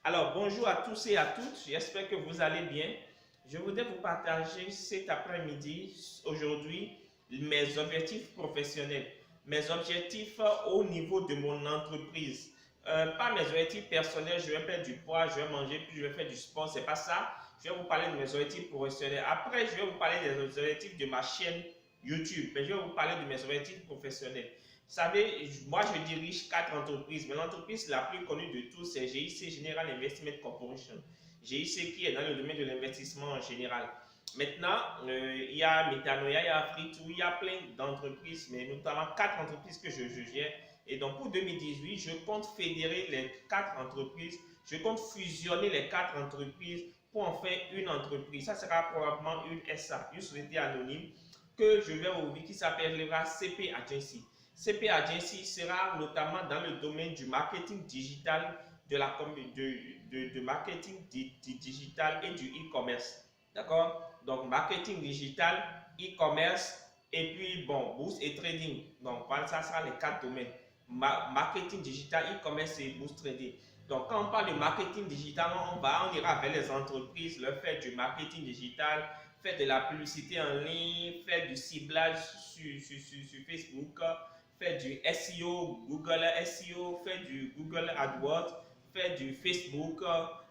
Alors, bonjour à tous et à toutes, j'espère que vous allez bien. Je voudrais vous partager cet après-midi, aujourd'hui, mes objectifs professionnels, mes objectifs au niveau de mon entreprise. Pas mes objectifs personnels, je vais perdre du poids, je vais manger, puis je vais faire du sport, c'est pas ça. Je vais vous parler de mes objectifs professionnels. Après, je vais vous parler des objectifs de ma chaîne YouTube, mais je vais vous parler de mes objectifs professionnels. Vous savez, moi je dirige 4 entreprises, mais l'entreprise la plus connue de tous, c'est GIC General Investment Corporation. GIC qui est dans le domaine de l'investissement en général. Maintenant, il y a Metanoia, il y a Fritou, il y a plein d'entreprises, mais notamment 4 entreprises que je gère. Et donc pour 2018, je compte fédérer les 4 entreprises, je compte fusionner les 4 entreprises pour en faire une entreprise. Ça sera probablement une SA, une société anonyme que je vais ouvrir qui s'appellera CP Agency. CP Agency sera notamment dans le domaine du marketing digital, de marketing digital et du e-commerce. D'accord? Donc, marketing digital, e-commerce et puis, bon, bourse et trading. Donc, voilà, ça sera les 4 domaines. Marketing digital, e-commerce et bourse trading. Donc, quand on parle de marketing digital, on ira vers les entreprises, leur faire du marketing digital, faire de la publicité en ligne, faire du ciblage sur Facebook, faire du SEO, Google SEO, faire du Google AdWords, faire du Facebook,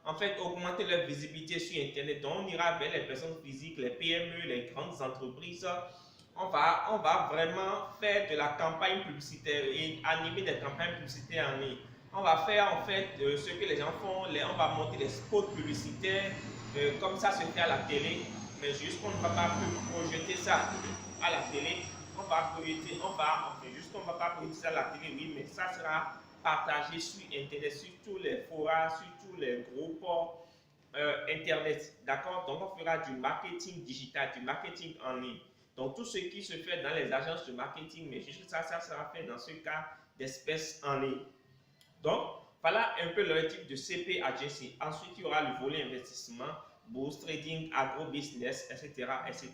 en fait augmenter leur visibilité sur Internet. Donc on ira vers les personnes physiques, les PME, les grandes entreprises. On va vraiment faire de la campagne publicitaire et animer des campagnes publicitaires en ligne. On va faire en fait ce que les gens font, on va monter des spots publicitaires comme ça se fait à la télé, mais juste qu'on ne va pas projeter ça à la télé. On va projeter, juste qu'on ne va pas projeter ça à la télé, oui, mais ça sera partagé sur Internet, sur tous les forums, sur tous les groupes Internet. D'accord? Donc, on fera du marketing digital, du marketing en ligne. Donc, tout ce qui se fait dans les agences de marketing, mais juste ça sera fait dans ce cas d'espèces en ligne. Donc, voilà un peu le type de CP Agency. Ensuite, il y aura le volet investissement, bourse, trading, agro-business, etc., etc.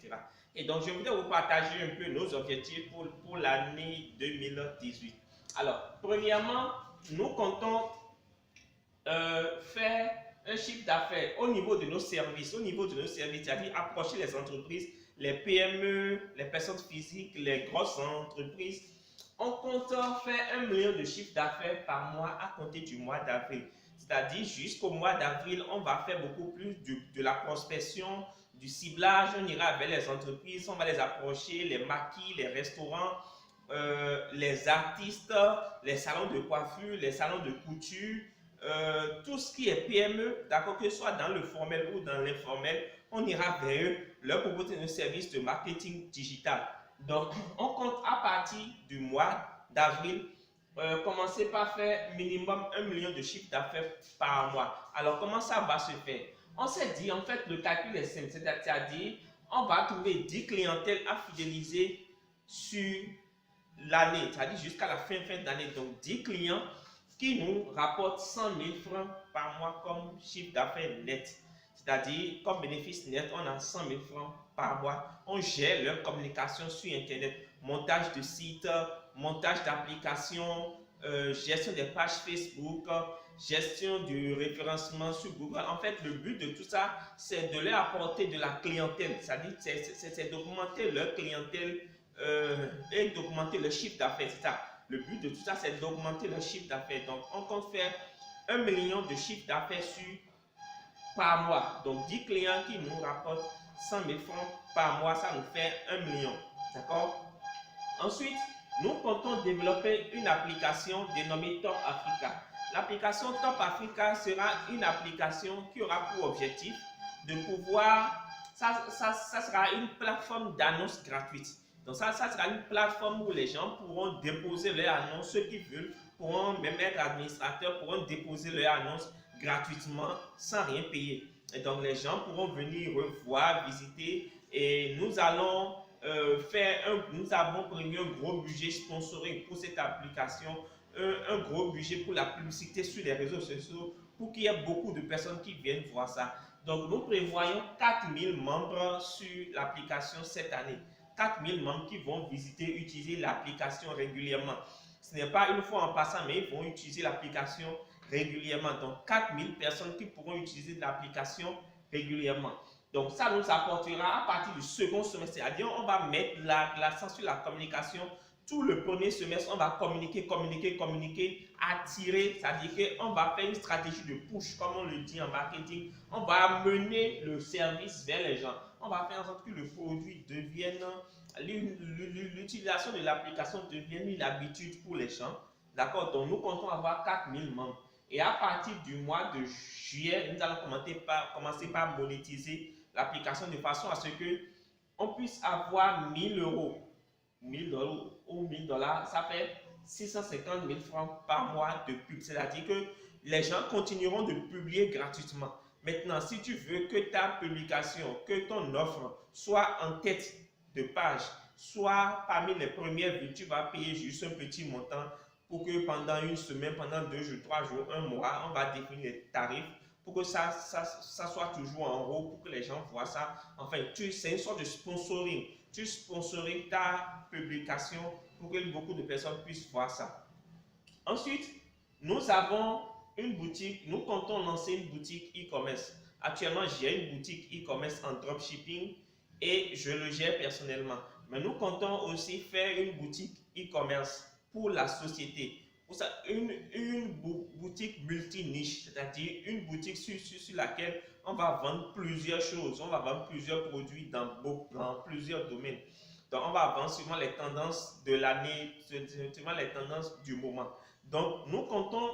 Et donc, je voudrais vous partager un peu nos objectifs pour l'année 2018. Alors, premièrement, nous comptons faire un chiffre d'affaires au niveau de nos services, c'est-à-dire approcher les entreprises, les PME, les personnes physiques, les grosses entreprises. On compte faire 1 million de chiffre d'affaires par mois à compter du mois d'avril. C'est-à-dire jusqu'au mois d'avril, on va faire beaucoup plus de la prospection, du ciblage. On ira vers les entreprises, on va les approcher, les maquis, les restaurants, les artistes, les salons de coiffure, les salons de couture, tout ce qui est PME, d'accord, que ce soit dans le formel ou dans l'informel, on ira vers eux, leur proposer un service de marketing digital. Donc, on compte à partir du mois d'avril commencer par faire minimum 1 million de chiffre d'affaires par mois. Alors, comment ça va se faire? On s'est dit, en fait, le calcul est simple, c'est-à-dire, on va trouver 10 clientèles à fidéliser sur l'année, c'est-à-dire jusqu'à la fin d'année. Donc, 10 clients qui nous rapportent 100 000 francs par mois comme chiffre d'affaires net. C'est-à-dire, comme bénéfice net, on a 100 000 francs par mois. On gère leur communication sur Internet, montage de sites, montage d'applications, gestion des pages Facebook, gestion du référencement sur Google. En fait, le but de tout ça, c'est de leur apporter de la clientèle. C'est-à-dire, c'est d'augmenter leur clientèle et d'augmenter le chiffre d'affaires. C'est ça. Le but de tout ça, c'est d'augmenter le chiffre d'affaires. Donc, on compte faire 1 million de chiffre d'affaires par mois. Donc, 10 clients qui nous rapportent 100 000 francs par mois, ça nous fait 1 million. D'accord? Ensuite, nous comptons développer une application dénommée Top Africa. L'application Top Africa sera une application qui aura pour objectif de pouvoir, ça sera une plateforme d'annonces gratuite. Donc ça sera une plateforme où les gens pourront déposer leurs annonces, ceux qui veulent pourront, même être administrateurs, pourront déposer leurs annonces gratuitement sans rien payer. Et donc les gens pourront venir revoir, visiter et nous allons nous avons prévu un gros budget sponsoring pour cette application, un gros budget pour la publicité sur les réseaux sociaux pour qu'il y ait beaucoup de personnes qui viennent voir ça. Donc nous prévoyons 4000 membres sur l'application cette année. 4000 membres qui vont visiter, utiliser l'application régulièrement. Ce n'est pas une fois en passant, mais ils vont utiliser l'application régulièrement. Donc 4000 personnes qui pourront utiliser l'application régulièrement. Donc ça nous apportera à partir du second semestre, c'est-à-dire on va mettre l'accent sur la communication. Tout le premier semestre, on va communiquer, attirer, c'est-à-dire qu'on va faire une stratégie de push, comme on le dit en marketing. On va mener le service vers les gens. On va faire en sorte que le produit devienne, l'utilisation de l'application devienne une habitude pour les gens. D'accord? Donc nous comptons avoir 4000 membres. Et à partir du mois de juillet, nous allons commencer par monétiser l'application de façon à ce que on puisse avoir 1000 euros. 1000 euros ou 1000 $, ça fait 650 000 francs par mois de pub. C'est-à-dire que les gens continueront de publier gratuitement. Maintenant, si tu veux que ta publication, que ton offre soit en tête de page, soit parmi les premières vues, tu vas payer juste un petit montant pour que pendant une semaine, pendant 2 jours, 3 jours, un mois, on va définir les tarifs pour que ça soit toujours en haut, pour que les gens voient ça. Enfin, c'est une sorte de sponsoring. Tu sponsorises ta publication pour que beaucoup de personnes puissent voir ça. Ensuite, nous avons une boutique, nous comptons lancer une boutique e-commerce. Actuellement, j'ai une boutique e-commerce en dropshipping et je le gère personnellement. Mais nous comptons aussi faire une boutique e-commerce pour la société. Pour ça, une boutique multi-niche, c'est-à-dire une boutique sur laquelle on va vendre plusieurs choses, on va vendre plusieurs produits dans plusieurs domaines. Donc, on va vendre suivant les tendances de l'année, suivant les tendances du moment. Donc, nous comptons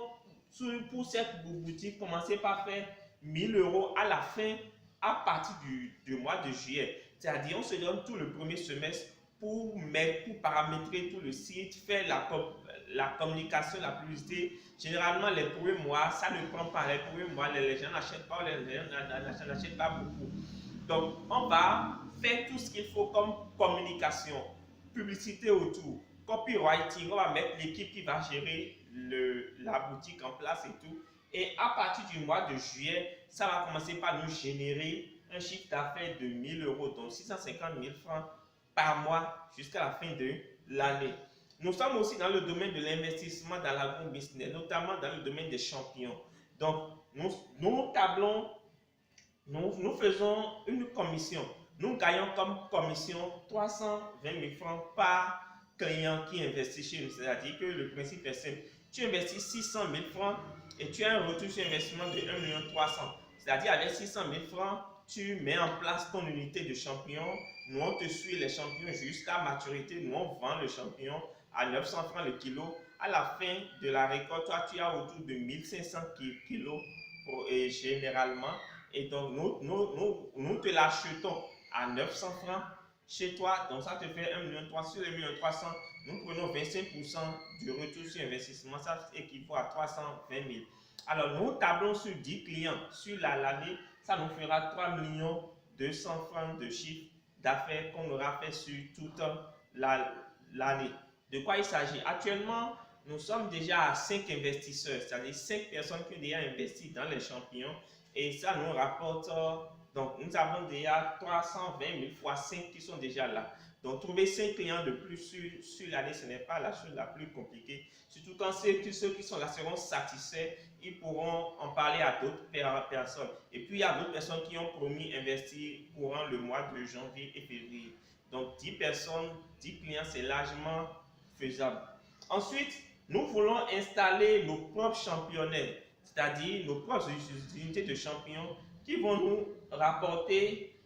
pour cette boutique commencer par faire 1000 euros à la fin, à partir du mois de juillet. C'est-à-dire, on se donne tout le premier semestre pour paramétrer tout le site, faire la communication, la publicité. Généralement, les premiers mois, ça ne prend pas. Les premiers mois, les gens n'achètent pas, les gens n'achètent pas beaucoup. Donc, on va faire tout ce qu'il faut comme communication, publicité autour, copywriting. On va mettre l'équipe qui va gérer la boutique en place et tout. Et à partir du mois de juillet, ça va commencer par nous générer un chiffre d'affaires de 1000 euros, donc 650 000 francs par mois jusqu'à la fin de l'année. Nous sommes aussi dans le domaine de l'investissement dans l'agro-business, notamment dans le domaine des champignons. Donc, nous faisons une commission. Nous gagnons comme commission 320 000 francs par client qui investit chez nous. C'est-à-dire que le principe est simple. Tu investis 600 000 francs et tu as un retour sur investissement de 1 300 000. C'est-à-dire avec 600 000 francs, tu mets en place ton unité de champignons. Nous, on te suit les champignons jusqu'à maturité. Nous, on vend le champignon à 900 francs le kilo. À la fin de la récolte, toi, tu as autour de 1500 kilos généralement. Et donc, nous te l'achetons à 900 francs chez toi. Donc, ça te fait 1 300 000. Sur les 1 300 000, nous prenons 25% du retour sur investissement. Ça équivaut à 320 000. Alors, nous tablons sur 10 clients sur l'année. Ça nous fera 3 200 000 francs de chiffre d'affaires qu'on aura fait sur toute l'année. De quoi il s'agit? Actuellement, nous sommes déjà à 5 investisseurs, c'est-à-dire 5 personnes qui ont déjà investi dans les champignons. Et ça nous rapporte, donc nous avons déjà 320 000 fois 5 qui sont déjà là. Donc trouver 5 clients de plus sur l'année, ce n'est pas la chose la plus compliquée. Surtout quand ceux qui sont là seront satisfaits, ils pourront en parler à d'autres personnes. Et puis il y a d'autres personnes qui ont promis investir courant le mois de janvier et février. Donc 10 personnes, 10 clients, c'est largement faisable. Ensuite, nous voulons installer nos propres championnats, c'est-à-dire nos propres unités de champignons qui vont nous rapporter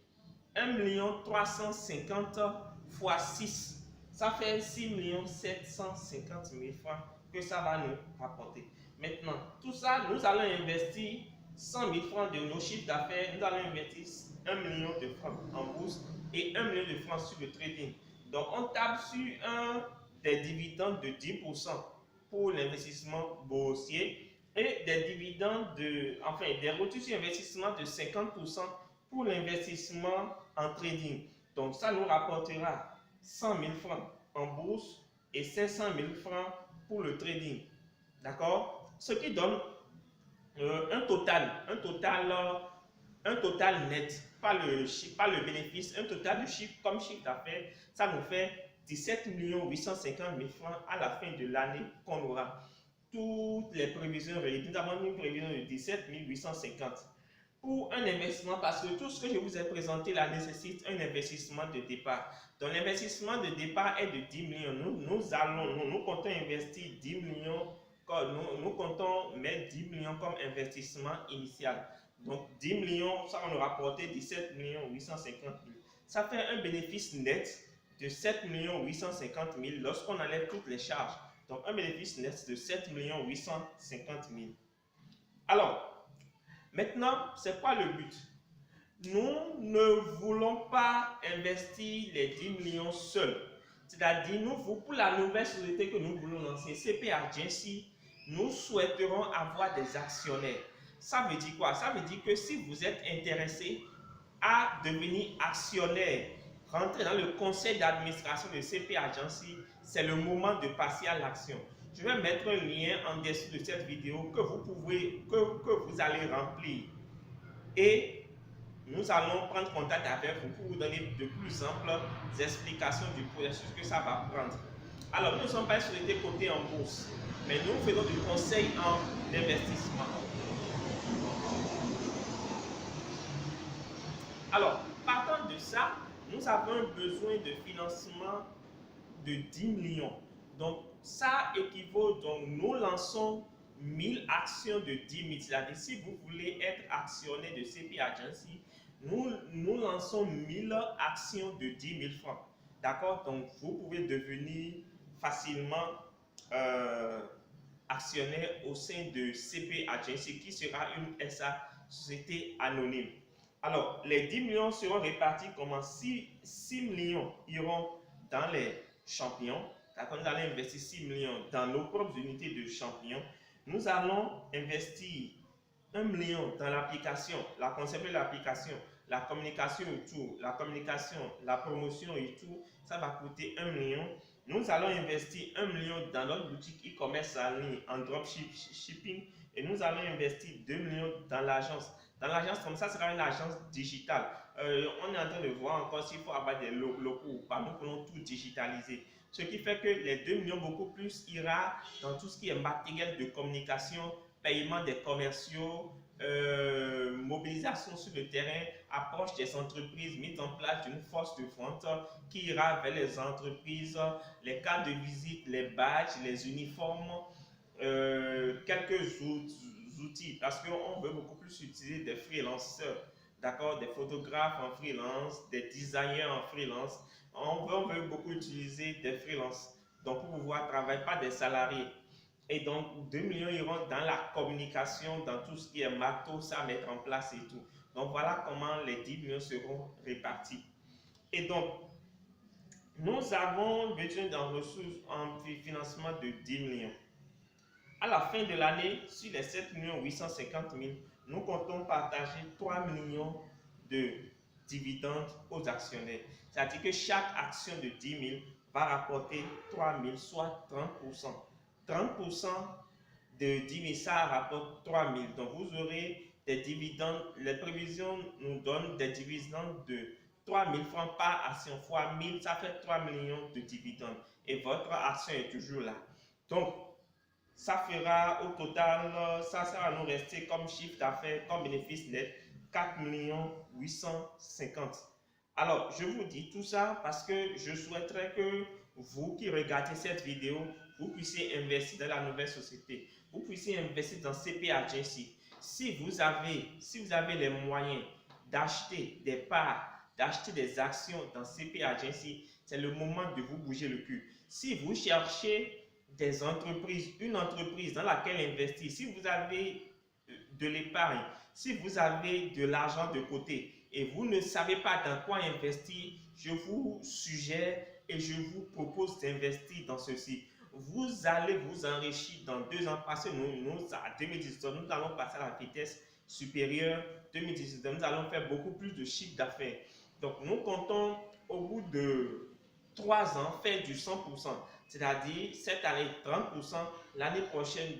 1 350 000 fois 6. Ça fait 6 750 000 francs que ça va nous rapporter. Maintenant, tout ça, nous allons investir 100 000 francs de nos chiffres d'affaires. Nous allons investir 1 million de francs en bourse et 1 million de francs sur le trading. Donc, on table sur des dividendes de 10% pour l'investissement boursier et des dividendes des retours sur investissement de 50% pour l'investissement en trading. Donc, ça nous rapportera 100 000 francs en bourse et 500 000 francs pour le trading. D'accord? Ce qui donne un total net, pas le bénéfice, un total de chiffre comme chiffre d'affaires, ça nous fait 17 850 000 francs à la fin de l'année qu'on aura. toutes les prévisions réunies. Nous avons une prévision de 17 850 pour un investissement, parce que tout ce que je vous ai présenté là nécessite un investissement de départ. Donc l'investissement de départ est de 10 millions. Nous comptons investir 10 millions, nous comptons mettre 10 millions comme investissement initial. Donc 10 millions, ça va nous rapporter 17 850 000. Ça fait un bénéfice net de 7 850 000 lorsqu'on enlève toutes les charges. Donc un bénéfice net de 7 850 000. Alors, maintenant, c'est quoi le but? Nous ne voulons pas investir les 10 millions seuls. C'est-à-dire, pour la nouvelle société que nous voulons lancer, CP Agency, nous souhaiterons avoir des actionnaires. Ça veut dire quoi? Ça veut dire que si vous êtes intéressé à devenir actionnaire, rentrer dans le conseil d'administration de CP Agency, c'est le moment de passer à l'action. Je vais mettre un lien en dessous de cette vidéo que vous allez remplir. Et nous allons prendre contact avec vous pour vous donner de plus amples explications du processus que ça va prendre. Alors, nous ne sommes pas une société cotée en bourse, mais nous faisons du conseil en investissement. Alors, partant de ça, nous avons besoin de financement de 10 millions. Donc, ça équivaut, donc nous lançons 1000 actions de 10 000. C'est-à-dire, si vous voulez être actionnaire de CP Agency, nous lançons 1000 actions de 10 000 francs. D'accord? Donc, vous pouvez devenir facilement actionnaire au sein de CP Agency, qui sera une SA, société anonyme. Alors, les 10 millions seront répartis comme 6 millions iront dans les champions. D'accord, nous allons investir 6 millions dans nos propres unités de champions. Nous allons investir 1 million dans l'application, la conception de l'application, la communication autour, la communication, la promotion et tout. Ça va coûter 1 million. Nous allons investir 1 million dans notre boutique e-commerce en ligne, en dropshipping. Et nous allons investir 2 millions dans l'agence. Dans l'agence, comme ça sera une agence digitale. On est en train de voir encore s'il faut avoir des locaux ou pas. Nous voulons tout digitaliser. Ce qui fait que les 2 millions, beaucoup plus, ira dans tout ce qui est matériel de communication, paiement des commerciaux, mobilisation sur le terrain, approche des entreprises, mise en place d'une force de vente qui ira vers les entreprises, les cartes de visite, les badges, les uniformes, quelques outils, parce qu'on veut beaucoup plus utiliser des freelanceurs, d'accord, des photographes en freelance, des designers en freelance. On veut beaucoup utiliser des freelances, donc pour pouvoir travailler, pas des salariés. Et donc 2 millions iront dans la communication, dans tout ce qui est matos à mettre en place et tout. Donc voilà comment les 10 millions seront répartis. Et donc, nous avons besoin d'un ressource en financement de 10 millions. À la fin de l'année, sur les 7 850 000, nous comptons partager 3 millions de dividendes aux actionnaires. C'est-à-dire que chaque action de 10 000 va rapporter 3 000, soit 30%. 30% de 10 000, ça rapporte 3 000. Donc vous aurez des dividendes. Les prévisions nous donnent des dividendes de 3 000 francs par action fois 1000, ça fait 3 millions de dividendes. Et votre action est toujours là. Donc, ça fera au total, ça va nous rester comme chiffre d'affaires, comme bénéfice net, 4 850 000. Alors, je vous dis tout ça parce que je souhaiterais que vous qui regardez cette vidéo, vous puissiez investir dans la nouvelle société. Vous puissiez investir dans CP Agency. Si vous avez les moyens d'acheter des parts, d'acheter des actions dans CP Agency, c'est le moment de vous bouger le cul. Si vous cherchez des entreprises, une entreprise dans laquelle investir, si vous avez de l'épargne, si vous avez de l'argent de côté et vous ne savez pas dans quoi investir, je vous suggère et je vous propose d'investir dans ceci. Vous allez vous enrichir dans 2 ans parce que à 2019, nous allons passer à la vitesse supérieure. 2019, nous allons faire beaucoup plus de chiffre d'affaires. Donc, nous comptons au bout de 3 ans faire du 100%. C'est-à-dire cette année 30%, l'année prochaine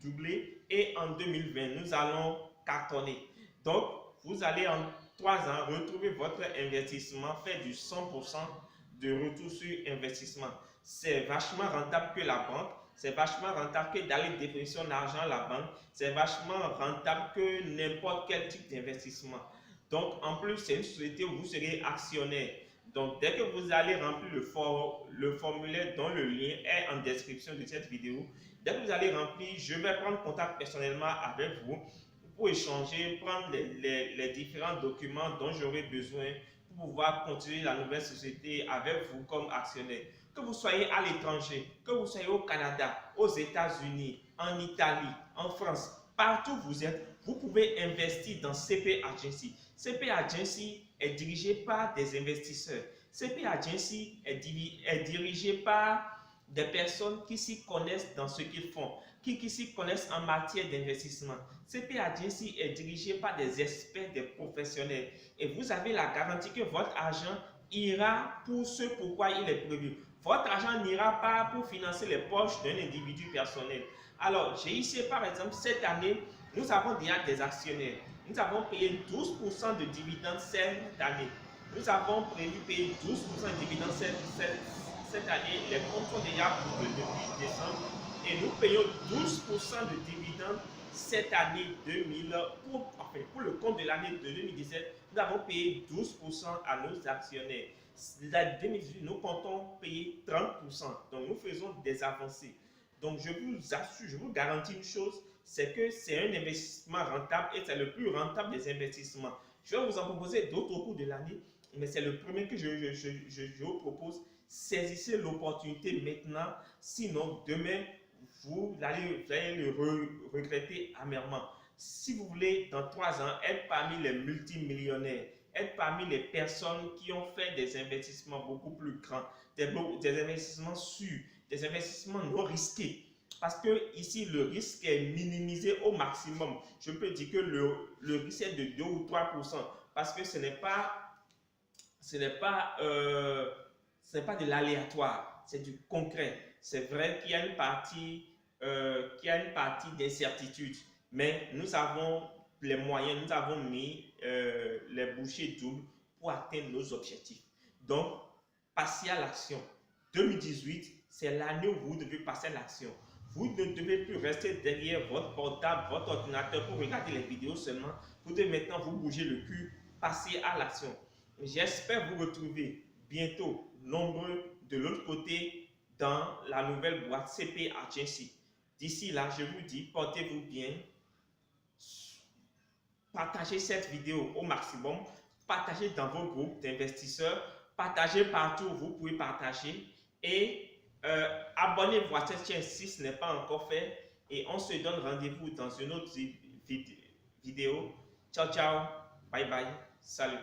doubler et en 2020, nous allons cartonner. Donc, vous allez en 3 ans retrouver votre investissement, faire du 100% de retour sur investissement. C'est vachement rentable que la banque. c'est vachement rentable que d'aller déposer son argent à la banque, c'est vachement rentable que n'importe quel type d'investissement. Donc, en plus, c'est une société où vous serez actionnaire. Donc, dès que vous allez remplir le formulaire dont le lien est en description de cette vidéo, dès que vous allez remplir, je vais prendre contact personnellement avec vous pour échanger, prendre les différents documents dont j'aurai besoin pour pouvoir continuer la nouvelle société avec vous comme actionnaire. Que vous soyez à l'étranger, que vous soyez au Canada, aux États-Unis, en Italie, en France, partout où vous êtes, vous pouvez investir dans CP Agency. CP Agency est dirigé par des investisseurs. CP Agency est dirigé par des personnes qui s'y connaissent dans ce qu'ils font, qui s'y connaissent en matière d'investissement. CP Agency est dirigé par des experts, des professionnels. Et vous avez la garantie que votre argent ira pour ce pourquoi il est prévu. Votre argent n'ira pas pour financer les poches d'un individu personnel. Alors, GIC, par exemple, cette année, nous avons déjà des actionnaires. Nous avons payé 12% de dividendes cette année. Nous avons prévu payer 12% de dividendes cette année. Les comptes sont déjà pour depuis décembre. Et nous payons 12% de dividendes cette année 2000. Pour le compte de l'année de 2017, nous avons payé 12% à nos actionnaires. La 2018, nous comptons payer 30%. Donc, nous faisons des avancées. Donc, je vous assure, je vous garantis une chose, c'est que c'est un investissement rentable et c'est le plus rentable des investissements. Je vais vous en proposer d'autres au cours de l'année, mais c'est le premier que je vous propose. Saisissez l'opportunité maintenant, sinon demain, vous allez le regretter amèrement. Si vous voulez, dans 3 ans, être parmi les multimillionnaires, être parmi les personnes qui ont fait des investissements beaucoup plus grands, des investissements sûrs, des investissements non risqués. Parce que ici, le risque est minimisé au maximum. Je peux dire que le risque est de 2 ou 3%. Parce que ce n'est pas de l'aléatoire, c'est du concret. C'est vrai qu'il y a une partie, d'incertitude, mais nous avons les moyens, nous avons mis les bouchées doubles pour atteindre nos objectifs. Donc, passez à l'action. 2018, c'est l'année où vous devez passer à l'action. Vous ne devez plus rester derrière votre portable, votre ordinateur pour regarder les vidéos seulement. Vous devez maintenant vous bouger le cul, passer à l'action. J'espère vous retrouver bientôt nombreux de l'autre côté dans la nouvelle boîte CP Agency. D'ici là, je vous dis, portez-vous bien. Partagez cette vidéo au maximum. Partagez dans vos groupes d'investisseurs. Partagez partout où vous pouvez partager. Et abonnez-vous à cette chaîne si ce n'est pas encore fait. Et on se donne rendez-vous dans une autre vidéo. Ciao, ciao. Bye bye. Salut.